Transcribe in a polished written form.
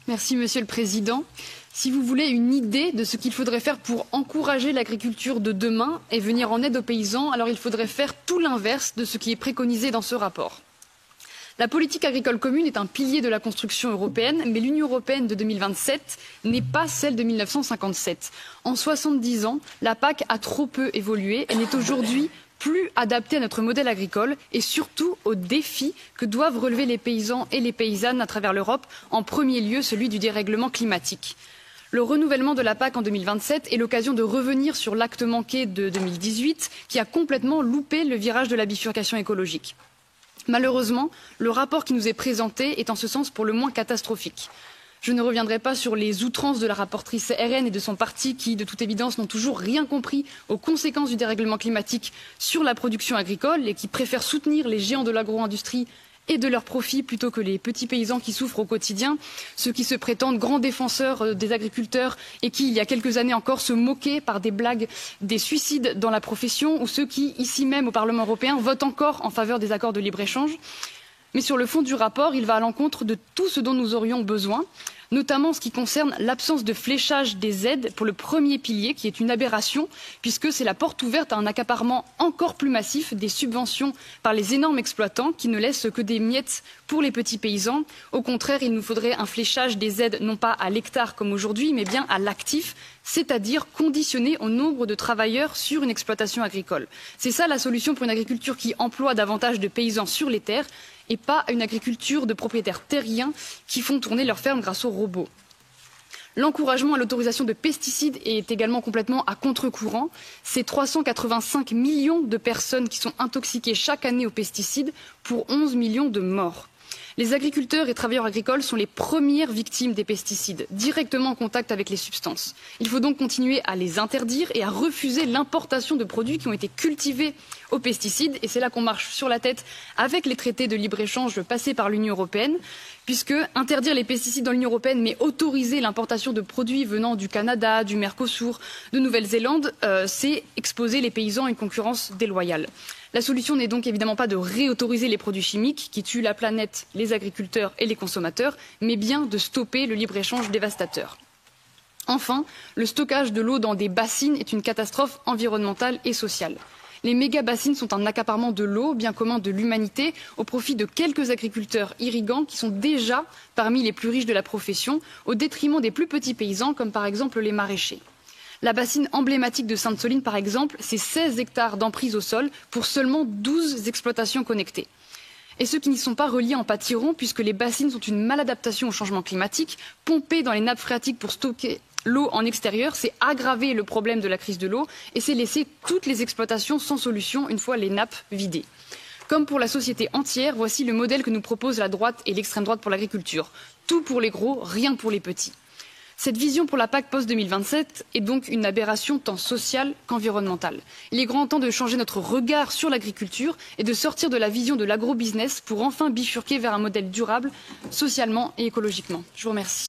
Merci, Monsieur le Président. Si vous voulez une idée de ce qu'il faudrait faire pour encourager l'agriculture de demain et venir en aide aux paysans, alors il faudrait faire tout l'inverse de ce qui est préconisé dans ce rapport. La politique agricole commune est un pilier de la construction européenne, mais l'Union européenne de 2027 n'est pas celle de 1957. En 70 ans, la PAC a trop peu évolué et n'est aujourd'hui plus adaptée à notre modèle agricole et surtout aux défis que doivent relever les paysans et les paysannes à travers l'Europe, en premier lieu celui du dérèglement climatique. Le renouvellement de la PAC en 2027 est l'occasion de revenir sur l'acte manqué de 2018 qui a complètement loupé le virage de la bifurcation écologique. Malheureusement, le rapport qui nous est présenté est en ce sens pour le moins catastrophique. Je ne reviendrai pas sur les outrances de la rapporteure RN et de son parti qui, de toute évidence, n'ont toujours rien compris aux conséquences du dérèglement climatique sur la production agricole et qui préfèrent soutenir les géants de l'agro-industrie et de leurs profits plutôt que les petits paysans qui souffrent au quotidien, ceux qui se prétendent grands défenseurs des agriculteurs et qui, il y a quelques années encore, se moquaient par des blagues des suicides dans la profession, ou ceux qui, ici même au Parlement européen, votent encore en faveur des accords de libre-échange. Mais sur le fond du rapport, il va à l'encontre de tout ce dont nous aurions besoin, notamment en ce qui concerne l'absence de fléchage des aides pour le premier pilier, qui est une aberration, puisque c'est la porte ouverte à un accaparement encore plus massif des subventions par les énormes exploitants qui ne laissent que des miettes pour les petits paysans. Au contraire, il nous faudrait un fléchage des aides non pas à l'hectare comme aujourd'hui, mais bien à l'actif, c'est-à-dire conditionné au nombre de travailleurs sur une exploitation agricole. C'est ça la solution pour une agriculture qui emploie davantage de paysans sur les terres et pas à une agriculture de propriétaires terriens qui font tourner leurs fermes grâce aux robots. L'encouragement à l'autorisation de pesticides est également complètement à contre-courant. C'est 385 millions de personnes qui sont intoxiquées chaque année aux pesticides pour 11 millions de morts. Les agriculteurs et travailleurs agricoles sont les premières victimes des pesticides, directement en contact avec les substances. Il faut donc continuer à les interdire et à refuser l'importation de produits qui ont été cultivés aux pesticides. Et c'est là qu'on marche sur la tête avec les traités de libre-échange passés par l'Union européenne, puisque interdire les pesticides dans l'Union européenne, mais autoriser l'importation de produits venant du Canada, du Mercosur, de Nouvelle-Zélande, c'est exposer les paysans à une concurrence déloyale. La solution n'est donc évidemment pas de réautoriser les produits chimiques qui tuent la planète, les agriculteurs et les consommateurs, mais bien de stopper le libre-échange dévastateur. Enfin, le stockage de l'eau dans des bassines est une catastrophe environnementale et sociale. Les méga-bassines sont un accaparement de l'eau, bien commun de l'humanité, au profit de quelques agriculteurs irrigants qui sont déjà parmi les plus riches de la profession, au détriment des plus petits paysans, comme par exemple les maraîchers. La bassine emblématique de Sainte-Soline, par exemple, c'est 16 hectares d'emprise au sol pour seulement 12 exploitations connectées. Et ceux qui n'y sont pas reliés en pâtiront, puisque les bassines sont une maladaptation au changement climatique. Pomper dans les nappes phréatiques pour stocker l'eau en extérieur, c'est aggraver le problème de la crise de l'eau et c'est laisser toutes les exploitations sans solution une fois les nappes vidées. Comme pour la société entière, voici le modèle que nous proposent la droite et l'extrême droite pour l'agriculture. Tout pour les gros, rien pour les petits. Cette vision pour la PAC post-2027 est donc une aberration tant sociale qu'environnementale. Il est grand temps de changer notre regard sur l'agriculture et de sortir de la vision de l'agro-business pour enfin bifurquer vers un modèle durable, socialement et écologiquement. Je vous remercie.